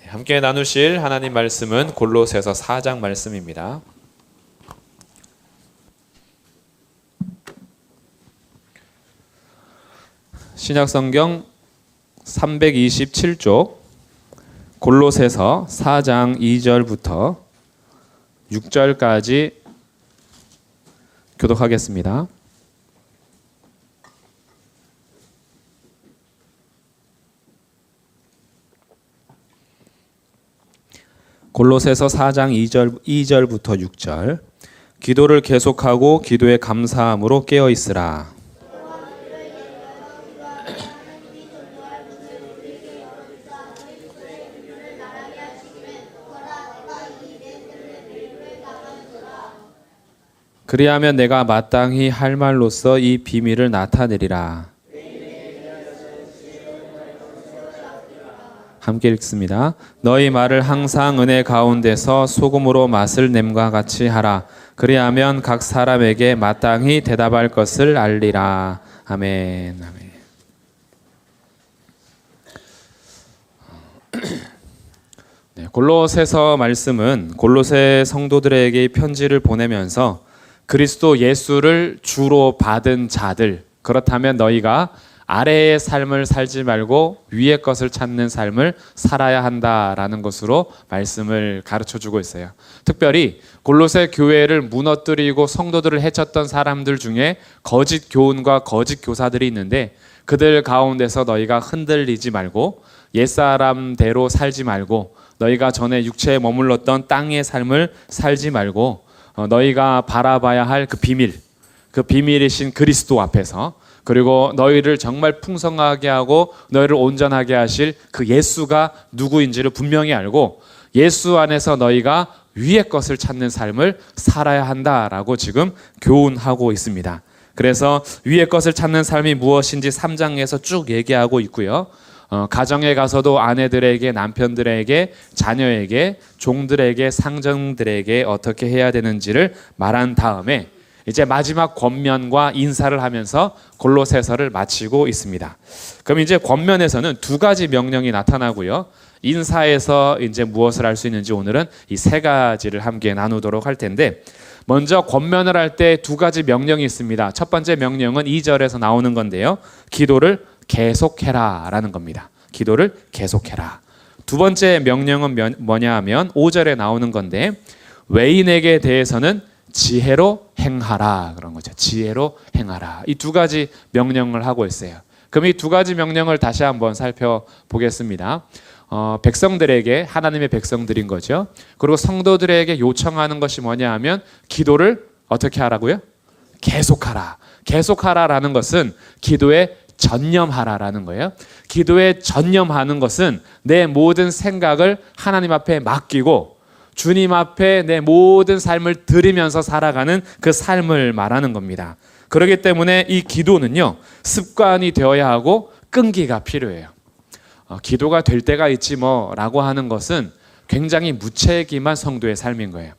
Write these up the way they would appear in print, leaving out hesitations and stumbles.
함께 나누실 하나님 말씀은 골로새서 4장 말씀입니다. 신약성경 327쪽 골로새서 4장 2절부터 6절까지 교독하겠습니다. 골로새서 4장 2절부터 6절. 기도를 계속하고 기도에 감사함으로 깨어 있으라. 그리하면 내가 마땅히 할 말로써 이 비밀을 나타내리라. 함께 읽습니다. 너희 말을 항상 은혜 가운데서 소금으로 맛을 냄과 같이 하라. 그리하면 각 사람에게 마땅히 대답할 것을 알리라. 아멘. 아멘. 네, 골로새서 말씀은 골로새 성도들에게 편지를 보내면서 그리스도 예수를 주로 받은 자들, 그렇다면 너희가 아래의 삶을 살지 말고 위의 것을 찾는 삶을 살아야 한다라는 것으로 말씀을 가르쳐주고 있어요. 특별히 골로새 교회를 무너뜨리고 성도들을 해쳤던 사람들 중에 거짓 교훈과 거짓 교사들이 있는데 그들 가운데서 너희가 흔들리지 말고 옛사람대로 살지 말고 너희가 전에 육체에 머물렀던 땅의 삶을 살지 말고 너희가 바라봐야 할 그 비밀이신 그리스도 앞에서, 그리고 너희를 정말 풍성하게 하고 너희를 온전하게 하실 그 예수가 누구인지를 분명히 알고 예수 안에서 너희가 위의 것을 찾는 삶을 살아야 한다라고 지금 교훈하고 있습니다. 그래서 위의 것을 찾는 삶이 무엇인지 3장에서 쭉 얘기하고 있고요. 가정에 가서도 아내들에게, 남편들에게, 자녀에게, 종들에게, 상정들에게 어떻게 해야 되는지를 말한 다음에 이제 마지막 권면과 인사를 하면서 골로새서를 마치고 있습니다. 그럼 이제 권면에서는 두 가지 명령이 나타나고요. 인사에서 이제 무엇을 할 수 있는지 오늘은 이 세 가지를 함께 나누도록 할 텐데, 먼저 권면을 할 때 두 가지 명령이 있습니다. 첫 번째 명령은 2절에서 나오는 건데요. 기도를 계속해라 라는 겁니다. 기도를 계속해라. 두 번째 명령은 뭐냐 하면 5절에 나오는 건데, 외인에게 대해서는 지혜로 행하라, 그런 거죠. 지혜로 행하라. 이 두 가지 명령을 하고 있어요. 그럼 이 두 가지 명령을 다시 한번 살펴보겠습니다. 백성들에게, 하나님의 백성들인 거죠. 그리고 성도들에게 요청하는 것이 뭐냐 하면 기도를 어떻게 하라고요? 계속하라. 계속하라라는 것은 기도에 전념하라라는 거예요. 기도에 전념하는 것은 내 모든 생각을 하나님 앞에 맡기고 주님 앞에 내 모든 삶을 드리면서 살아가는 그 삶을 말하는 겁니다. 그렇기 때문에 이 기도는요, 습관이 되어야 하고 끈기가 필요해요. 기도가 될 때가 있지 뭐라고 하는 것은 굉장히 무책임한 성도의 삶인 거예요.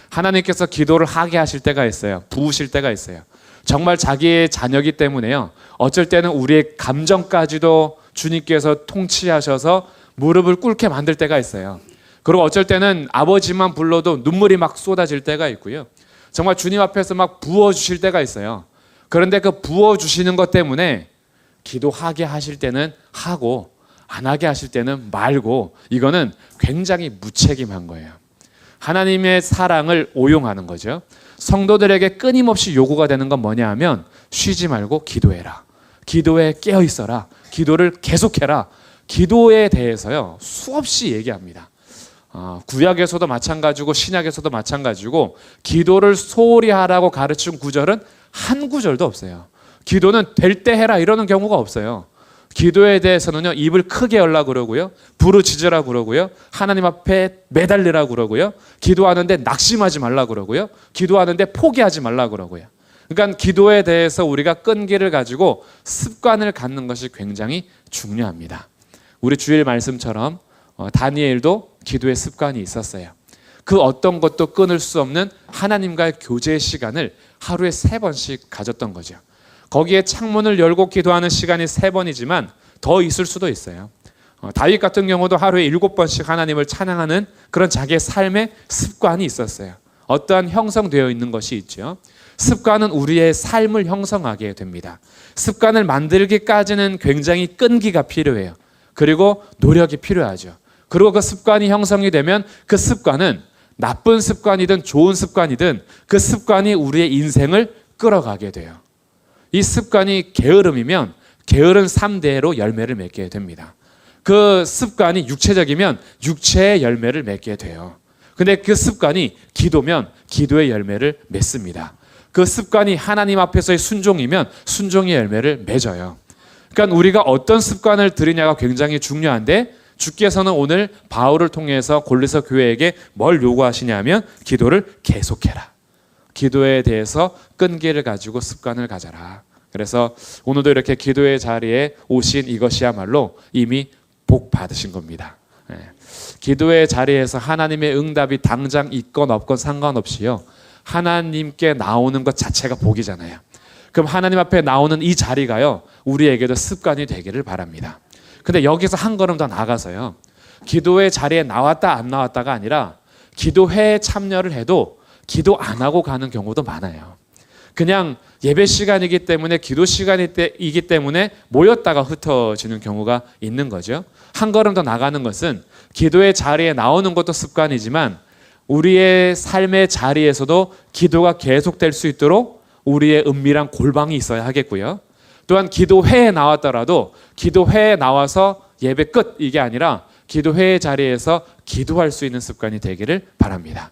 하나님께서 기도를 하게 하실 때가 있어요. 부으실 때가 있어요. 정말 자기의 자녀이기 때문에요, 어쩔 때는 우리의 감정까지도 주님께서 통치하셔서 무릎을 꿇게 만들 때가 있어요. 그리고 어쩔 때는 아버지만 불러도 눈물이 막 쏟아질 때가 있고요. 정말 주님 앞에서 막 부어주실 때가 있어요. 그런데 그 부어주시는 것 때문에 기도하게 하실 때는 하고 안 하게 하실 때는 말고, 이거는 굉장히 무책임한 거예요. 하나님의 사랑을 오용하는 거죠. 성도들에게 끊임없이 요구가 되는 건 뭐냐 하면 쉬지 말고 기도해라. 기도에 깨어 있어라. 기도를 계속해라. 기도에 대해서요, 수없이 얘기합니다. 구약에서도 마찬가지고 신약에서도 마찬가지고 기도를 소홀히 하라고 가르친 구절은 한 구절도 없어요. 기도는 될 때 해라 이러는 경우가 없어요. 기도에 대해서는요, 입을 크게 열라 그러고요, 부르짖으라 그러고요, 하나님 앞에 매달리라 그러고요, 기도하는데 낙심하지 말라 그러고요, 기도하는데 포기하지 말라 그러고요. 그러니까 기도에 대해서 우리가 끈기를 가지고 습관을 갖는 것이 굉장히 중요합니다. 우리 주일 말씀처럼 다니엘도 기도의 습관이 있었어요. 그 어떤 것도 끊을 수 없는 하나님과의 교제 시간을 하루에 3번씩 가졌던 거죠. 거기에 창문을 열고 기도하는 시간이 3번이지만 더 있을 수도 있어요. 다윗 같은 경우도 하루에 7번씩 하나님을 찬양하는 그런 자기의 삶의 습관이 있었어요. 어떠한 형성되어 있는 것이 있죠. 습관은 우리의 삶을 형성하게 됩니다. 습관을 만들기까지는 굉장히 끈기가 필요해요. 그리고 노력이 필요하죠. 그리고 그 습관이 형성이 되면 그 습관은 나쁜 습관이든 좋은 습관이든 그 습관이 우리의 인생을 끌어가게 돼요. 이 습관이 게으름이면 게으른 삶대로 열매를 맺게 됩니다. 그 습관이 육체적이면 육체의 열매를 맺게 돼요. 근데 그 습관이 기도면 기도의 열매를 맺습니다. 그 습관이 하나님 앞에서의 순종이면 순종의 열매를 맺어요. 그러니까 우리가 어떤 습관을 들이냐가 굉장히 중요한데 주께서는 오늘 바울을 통해서 골로새 교회에게 뭘 요구하시냐면 기도를 계속해라. 기도에 대해서 끈기를 가지고 습관을 가져라. 그래서 오늘도 이렇게 기도의 자리에 오신 이것이야말로 이미 복 받으신 겁니다. 기도의 자리에서 하나님의 응답이 당장 있건 없건 상관없이요. 하나님께 나오는 것 자체가 복이잖아요. 그럼 하나님 앞에 나오는 이 자리가요. 우리에게도 습관이 되기를 바랍니다. 근데 여기서 한 걸음 더 나가서요. 기도의 자리에 나왔다 안 나왔다가 아니라 기도회에 참여를 해도 기도 안 하고 가는 경우도 많아요. 그냥 예배 시간이기 때문에 기도 시간이기 때문에 모였다가 흩어지는 경우가 있는 거죠. 한 걸음 더 나가는 것은 기도의 자리에 나오는 것도 습관이지만 우리의 삶의 자리에서도 기도가 계속될 수 있도록 우리의 은밀한 골방이 있어야 하겠고요. 또한 기도회에 나왔더라도 기도회에 나와서 예배 끝 이게 아니라 기도회의 자리에서 기도할 수 있는 습관이 되기를 바랍니다.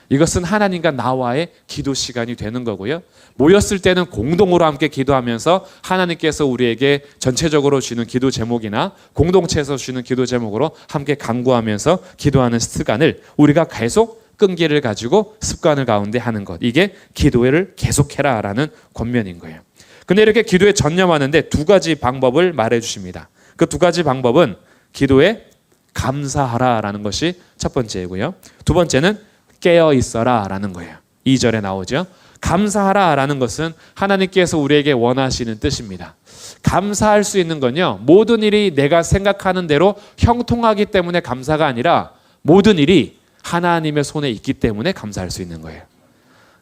이것은 하나님과 나와의 기도 시간이 되는 거고요. 모였을 때는 공동으로 함께 기도하면서 하나님께서 우리에게 전체적으로 주는 기도 제목이나 공동체에서 주는 기도 제목으로 함께 간구하면서 기도하는 습관을 우리가 계속 끈기를 가지고 습관을 가운데 하는 것. 이게 기도를 계속해라 라는 권면인 거예요. 근데 이렇게 기도에 전념하는데 두 가지 방법을 말해 주십니다. 그 두 가지 방법은 기도에 감사하라 라는 것이 첫 번째이고요. 두 번째는 깨어 있어라 라는 거예요. 2절에 나오죠. 감사하라 라는 것은 하나님께서 우리에게 원하시는 뜻입니다. 감사할 수 있는 건요. 모든 일이 내가 생각하는 대로 형통하기 때문에 감사가 아니라 모든 일이 하나님의 손에 있기 때문에 감사할 수 있는 거예요.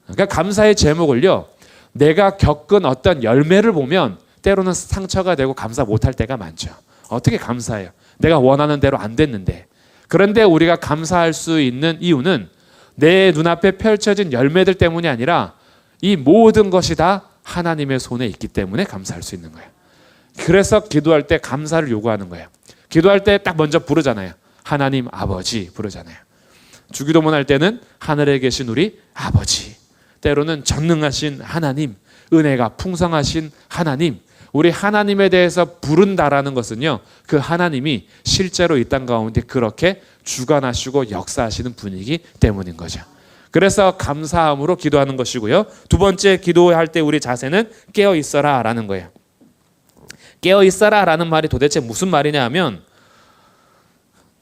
그러니까 감사의 제목을요. 내가 겪은 어떤 열매를 보면 때로는 상처가 되고 감사 못할 때가 많죠. 어떻게 감사해요? 내가 원하는 대로 안 됐는데. 그런데 우리가 감사할 수 있는 이유는 내 눈앞에 펼쳐진 열매들 때문이 아니라 이 모든 것이 다 하나님의 손에 있기 때문에 감사할 수 있는 거예요. 그래서 기도할 때 감사를 요구하는 거예요. 기도할 때 딱 먼저 부르잖아요. 하나님 아버지 부르잖아요. 주기도문 할 때는 하늘에 계신 우리 아버지, 때로는 전능하신 하나님, 은혜가 풍성하신 하나님, 우리 하나님에 대해서 부른다라는 것은요, 그 하나님이 실제로 이 땅 가운데 그렇게 주관하시고 역사하시는 분이기 때문인 거죠. 그래서 감사함으로 기도하는 것이고요. 두 번째, 기도할 때 우리 자세는 깨어 있어라 라는 거예요. 깨어 있어라 라는 말이 도대체 무슨 말이냐 하면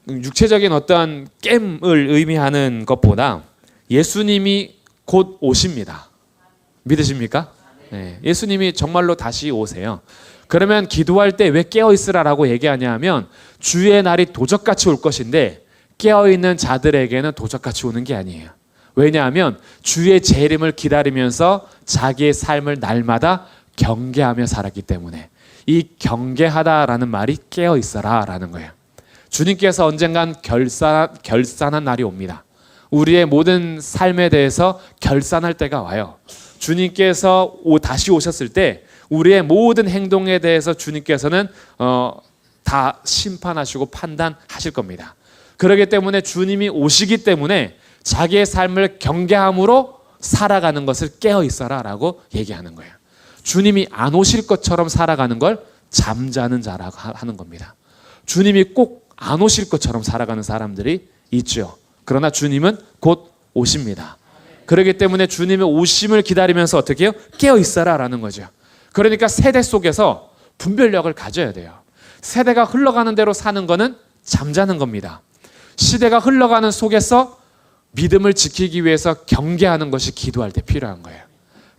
육체적인 어떠한 깸을 의미하는 것보다 예수님이 곧 오십니다. 믿으십니까? 네, 예수님이 정말로 다시 오세요. 그러면 기도할 때 왜 깨어있으라라고 얘기하냐 하면 주의 날이 도적같이 올 것인데 깨어있는 자들에게는 도적같이 오는 게 아니에요. 왜냐하면 주의 재림을 기다리면서 자기의 삶을 날마다 경계하며 살았기 때문에 이 경계하다라는 말이 깨어있어라라는 거예요. 주님께서 언젠간 결산한 날이 옵니다. 우리의 모든 삶에 대해서 결산할 때가 와요. 주님께서 다시 오셨을 때 우리의 모든 행동에 대해서 주님께서는 다 심판하시고 판단하실 겁니다. 그렇기 때문에 주님이 오시기 때문에 자기의 삶을 경계함으로 살아가는 것을 깨어 있어라라고 얘기하는 거예요. 주님이 안 오실 것처럼 살아가는 걸 잠자는 자라고 하는 겁니다. 주님이 꼭 안 오실 것처럼 살아가는 사람들이 있죠. 그러나 주님은 곧 오십니다. 그렇기 때문에 주님의 오심을 기다리면서 어떻게 해요? 깨어 있어라라는 거죠. 그러니까 세대 속에서 분별력을 가져야 돼요. 세대가 흘러가는 대로 사는 거는 잠자는 겁니다. 시대가 흘러가는 속에서 믿음을 지키기 위해서 경계하는 것이 기도할 때 필요한 거예요.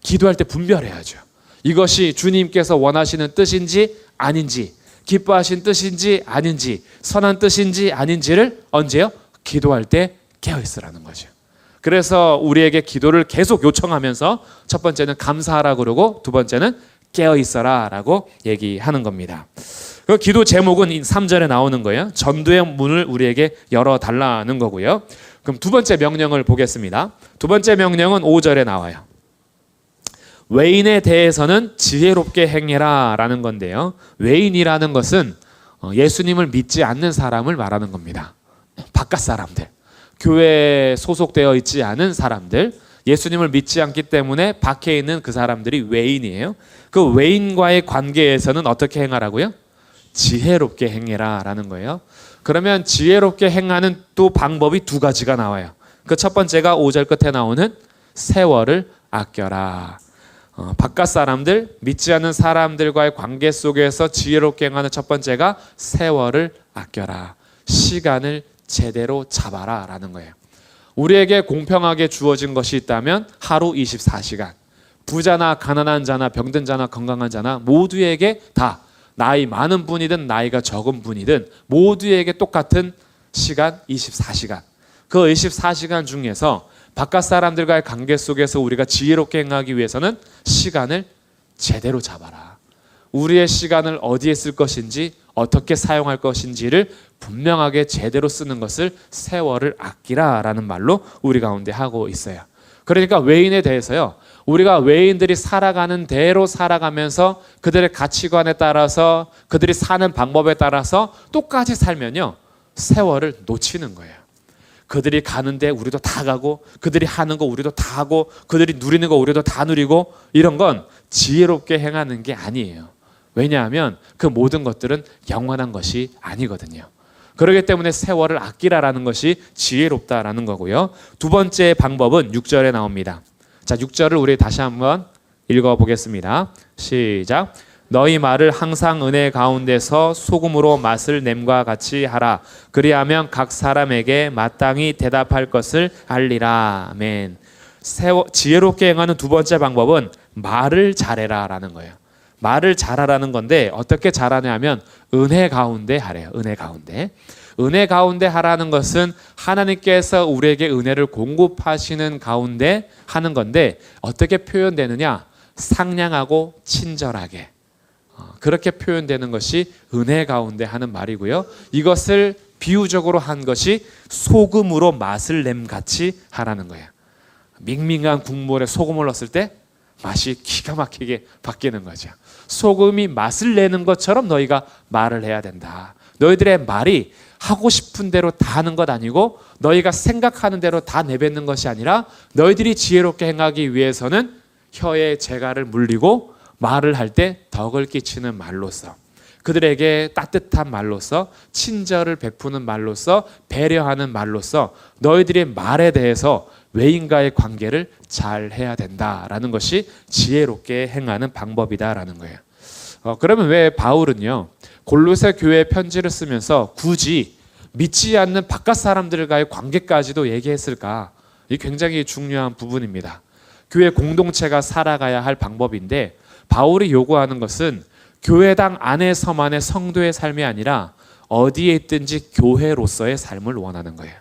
기도할 때 분별해야죠. 이것이 주님께서 원하시는 뜻인지 아닌지 기뻐하신 뜻인지 아닌지, 선한 뜻인지 아닌지를 언제요? 기도할 때 깨어 있으라는 거죠. 그래서 우리에게 기도를 계속 요청하면서 첫 번째는 감사하라 그러고 두 번째는 깨어 있어라라고 얘기하는 겁니다. 그 기도 제목은 3절에 나오는 거예요. 전도의 문을 우리에게 열어달라는 거고요. 그럼 두 번째 명령을 보겠습니다. 두 번째 명령은 5절에 나와요. 외인에 대해서는 지혜롭게 행해라 라는 건데요. 외인이라는 것은 예수님을 믿지 않는 사람을 말하는 겁니다. 바깥 사람들, 교회에 소속되어 있지 않은 사람들, 예수님을 믿지 않기 때문에 밖에 있는 그 사람들이 외인이에요. 그 외인과의 관계에서는 어떻게 행하라고요? 지혜롭게 행해라 라는 거예요. 그러면 지혜롭게 행하는 또 방법이 두 가지가 나와요. 그 첫 번째가 5절 끝에 나오는 세월을 아껴라. 바깥 사람들, 믿지 않는 사람들과의 관계 속에서 지혜롭게 행하는 첫 번째가 세월을 아껴라. 시간을 제대로 잡아라 라는 거예요. 우리에게 공평하게 주어진 것이 있다면 하루 24시간. 부자나 가난한 자나 병든 자나 건강한 자나 모두에게 다, 나이 많은 분이든 나이가 적은 분이든 모두에게 똑같은 시간 24시간. 그 24시간 중에서 바깥 사람들과의 관계 속에서 우리가 지혜롭게 행하기 위해서는 시간을 제대로 잡아라. 우리의 시간을 어디에 쓸 것인지, 어떻게 사용할 것인지를 분명하게 제대로 쓰는 것을 세월을 아끼라 라는 말로 우리 가운데 하고 있어요. 그러니까 외인에 대해서요, 우리가 외인들이 살아가는 대로 살아가면서 그들의 가치관에 따라서 그들이 사는 방법에 따라서 똑같이 살면요, 세월을 놓치는 거예요. 그들이 가는데 우리도 다 가고, 그들이 하는 거 우리도 다 하고, 그들이 누리는 거 우리도 다 누리고, 이런 건 지혜롭게 행하는 게 아니에요. 왜냐하면 그 모든 것들은 영원한 것이 아니거든요. 그렇기 때문에 세월을 아끼라라는 것이 지혜롭다라는 거고요. 두 번째 방법은 6절에 나옵니다. 자, 6절을 우리 다시 한번 읽어보겠습니다. 시작. 너희 말을 항상 은혜 가운데서 소금으로 맛을 냄과 같이 하라. 그리하면 각 사람에게 마땅히 대답할 것을 알리라. 아멘. 지혜롭게 행하는 두 번째 방법은 말을 잘해라 라는 거예요. 말을 잘하라는 건데 어떻게 잘하냐면 은혜 가운데 하래요. 은혜 가운데. 은혜 가운데 하라는 것은 하나님께서 우리에게 은혜를 공급하시는 가운데 하는 건데 어떻게 표현되느냐? 상냥하고 친절하게. 그렇게 표현되는 것이 은혜 가운데 하는 말이고요. 이것을 비유적으로 한 것이 소금으로 맛을 냄같이 하라는 거예요. 밍밍한 국물에 소금을 넣었을 때 맛이 기가 막히게 바뀌는 거죠. 소금이 맛을 내는 것처럼 너희가 말을 해야 된다. 너희들의 말이 하고 싶은 대로 다 하는 것 아니고 너희가 생각하는 대로 다 내뱉는 것이 아니라 너희들이 지혜롭게 행하기 위해서는 혀의 재갈을 물리고 말을 할 때 덕을 끼치는 말로서, 그들에게 따뜻한 말로서, 친절을 베푸는 말로서, 배려하는 말로서 너희들의 말에 대해서 외인과의 관계를 잘 해야 된다라는 것이 지혜롭게 행하는 방법이다라는 거예요. 그러면 왜 바울은요 골로새 교회 편지를 쓰면서 굳이 믿지 않는 바깥 사람들과의 관계까지도 얘기했을까? 이게 굉장히 중요한 부분입니다. 교회 공동체가 살아가야 할 방법인데 바울이 요구하는 것은 교회당 안에서만의 성도의 삶이 아니라 어디에 있든지 교회로서의 삶을 원하는 거예요.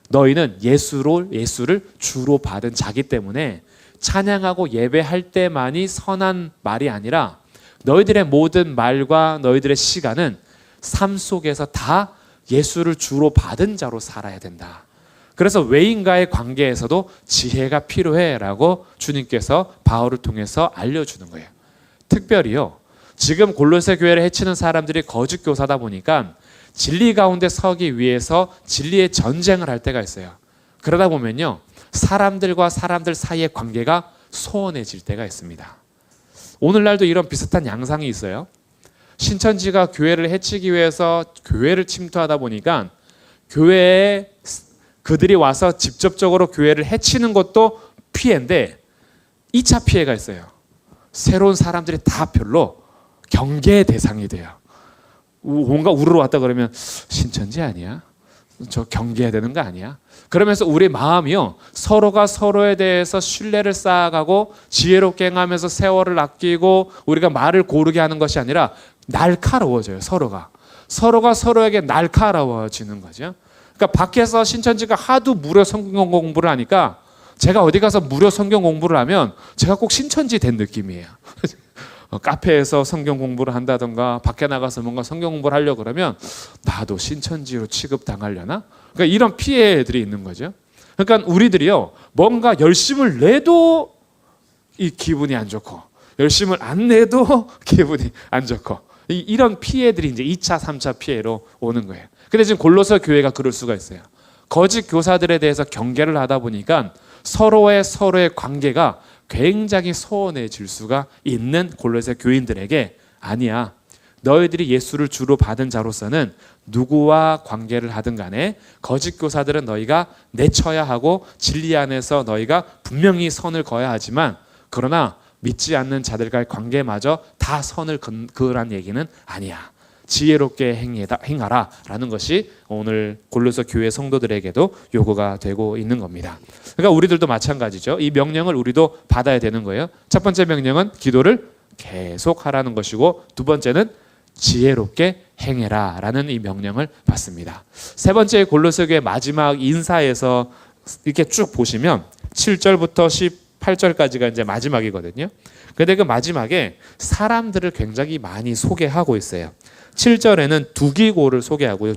너희는 예수를 주로 받은 자기 때문에 찬양하고 예배할 때만이 선한 말이 아니라 너희들의 모든 말과 너희들의 시간은 삶 속에서 다 예수를 주로 받은 자로 살아야 된다. 그래서 외인과의 관계에서도 지혜가 필요해라고 주님께서 바울을 통해서 알려주는 거예요. 특별히요, 지금 골로새 교회를 해치는 사람들이 거짓 교사다 보니까 진리 가운데 서기 위해서 진리의 전쟁을 할 때가 있어요. 그러다 보면요 사람들과 사람들 사이의 관계가 소원해질 때가 있습니다. 오늘날도 이런 비슷한 양상이 있어요. 신천지가 교회를 해치기 위해서 교회를 침투하다 보니까 교회에 그들이 와서 직접적으로 교회를 해치는 것도 피해인데 2차 피해가 있어요. 새로운 사람들이 다 별로 경계의 대상이 돼요. 뭔가 우르르 왔다 그러면 신천지 아니야? 저 경계해야 되는 거 아니야? 그러면서 우리 마음이요, 서로가 서로에 대해서 신뢰를 쌓아가고 지혜롭게 행하면서 세월을 아끼고 우리가 말을 고르게 하는 것이 아니라 날카로워져요. 서로가 서로에게 날카로워지는 거죠. 그러니까 밖에서 신천지가 하도 무료 성경 공부를 하니까 제가 어디 가서 무료 성경 공부를 하면 제가 꼭 신천지 된 느낌이에요. 카페에서 성경 공부를 한다던가 밖에 나가서 뭔가 성경 공부를 하려고 그러면 나도 신천지로 취급당하려나? 그러니까 이런 피해들이 있는 거죠. 그러니까 우리들이요, 뭔가 열심을 내도 이 기분이 안 좋고 열심을 안 내도 기분이 안 좋고 이런 피해들이 이제 2차, 3차 피해로 오는 거예요. 근데 지금 골로새 교회가 그럴 수가 있어요. 거짓 교사들에 대해서 경계를 하다 보니까 서로의 관계가 굉장히 소원해질 수가 있는 골로새 교인들에게, 아니야, 너희들이 예수를 주로 받은 자로서는 누구와 관계를 하든 간에 거짓 교사들은 너희가 내쳐야 하고 진리 안에서 너희가 분명히 선을 그어야 하지만, 그러나 믿지 않는 자들과의 관계마저 다 선을 그으란 얘기는 아니야. 지혜롭게 행하라 라는 것이 오늘 골로새 교회 성도들에게도 요구가 되고 있는 겁니다. 그러니까 우리들도 마찬가지죠. 이 명령을 우리도 받아야 되는 거예요. 첫 번째 명령은 기도를 계속 하라는 것이고, 두 번째는 지혜롭게 행해라 라는 이 명령을 받습니다. 세 번째 골로새 교회 마지막 인사에서 이렇게 쭉 보시면 7절부터 18절까지가 이제 마지막이거든요. 근데 그 마지막에 사람들을 굉장히 많이 소개하고 있어요. 7절에는 두기고를 소개하고요.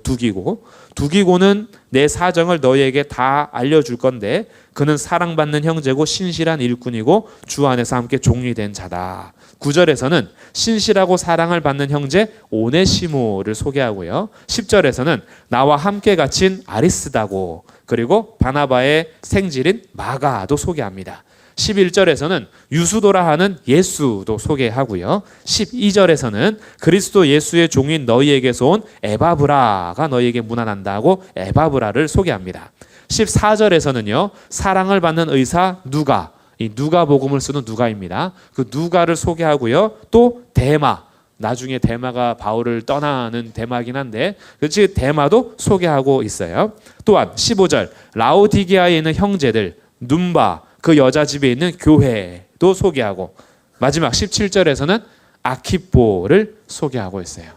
두기고는 내 사정을 너희에게 다 알려줄 건데 그는 사랑받는 형제고 신실한 일꾼이고 주 안에서 함께 종이 된 자다. 9절에서는 신실하고 사랑을 받는 형제 오네시모를 소개하고요. 10절에서는 나와 함께 갇힌 아리스다고, 그리고 바나바의 생질인 마가도 소개합니다. 11절에서는 유수도라 하는 예수도 소개하고요. 12절에서는 그리스도 예수의 종인 너희에게서 온 에바브라가 너희에게 문안한다고 에바브라를 소개합니다. 14절에서는요, 사랑을 받는 의사 누가, 이 누가복음을 쓰는 누가입니다. 그 누가를 소개하고요. 또 데마, 나중에 데마가 바울을 떠나는 데마긴 한데 그렇지, 데마도 소개하고 있어요. 또한 15절 라오디게아에 있는 형제들 눈바, 그 여자 집에 있는 교회도 소개하고, 마지막 17절에서는 아키뽀를 소개하고 있어요.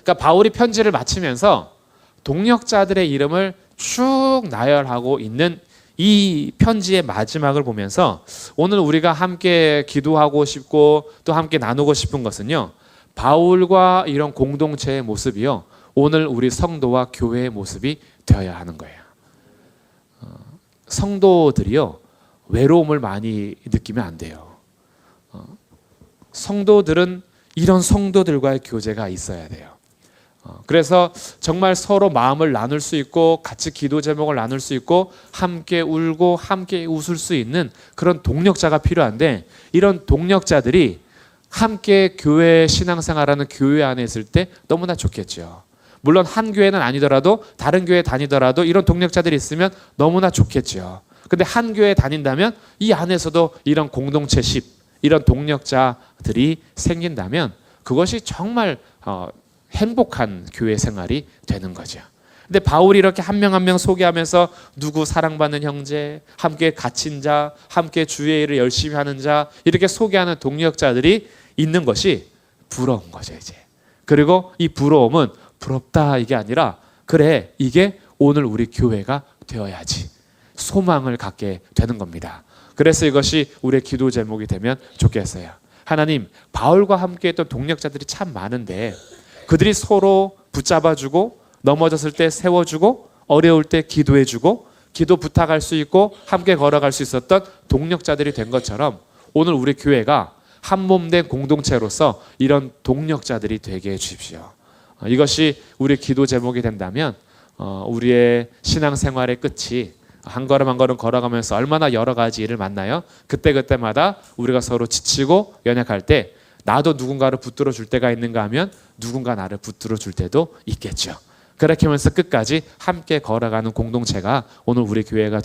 그러니까 바울이 편지를 마치면서 동역자들의 이름을 쭉 나열하고 있는 이 편지의 마지막을 보면서 오늘 우리가 함께 기도하고 싶고 또 함께 나누고 싶은 것은요, 바울과 이런 공동체의 모습이요, 오늘 우리 성도와 교회의 모습이 되어야 하는 거예요. 성도들이요, 외로움을 많이 느끼면 안 돼요. 성도들은 이런 성도들과의 교제가 있어야 돼요. 그래서 정말 서로 마음을 나눌 수 있고 같이 기도 제목을 나눌 수 있고 함께 울고 함께 웃을 수 있는 그런 동력자가 필요한데, 이런 동력자들이 함께 교회 신앙생활하는 교회 안에 있을 때 너무나 좋겠죠. 물론 한 교회는 아니더라도 다른 교회 다니더라도 이런 동력자들이 있으면 너무나 좋겠죠. 근데 한 교회 다닌다면 이 안에서도 이런 공동체십, 이런 동력자들이 생긴다면 그것이 정말 행복한 교회 생활이 되는 거죠. 근데 바울이 이렇게 한 명 한 명 소개하면서 누구 사랑받는 형제, 함께 갇힌 자, 함께 주의 일을 열심히 하는 자, 이렇게 소개하는 동력자들이 있는 것이 부러운 거죠, 이제. 그리고 이 부러움은 부럽다 이게 아니라, 그래, 이게 오늘 우리 교회가 되어야지, 소망을 갖게 되는 겁니다. 그래서 이것이 우리의 기도 제목이 되면 좋겠어요. 하나님, 바울과 함께 했던 동력자들이 참 많은데 그들이 서로 붙잡아주고 넘어졌을 때 세워주고 어려울 때 기도해주고 기도 부탁할 수 있고 함께 걸어갈 수 있었던 동력자들이 된 것처럼 오늘 우리 교회가 한 몸 된 공동체로서 이런 동력자들이 되게 해주십시오. 이것이 우리 기도 제목이 된다면 우리의 신앙생활의 끝이 한 걸음 한 걸음 걸어가면서 얼마나 여러 가지 일을 만나요. 그때그때마다 우리가 서로 지치고 연약할 때 나도 누군가를 붙들어 줄 때가 있는가 하면 누군가 나를 붙들어 줄 때도 있겠죠. 그렇게 하면서 끝까지 함께 걸어가는 공동체가 오늘 우리 교회가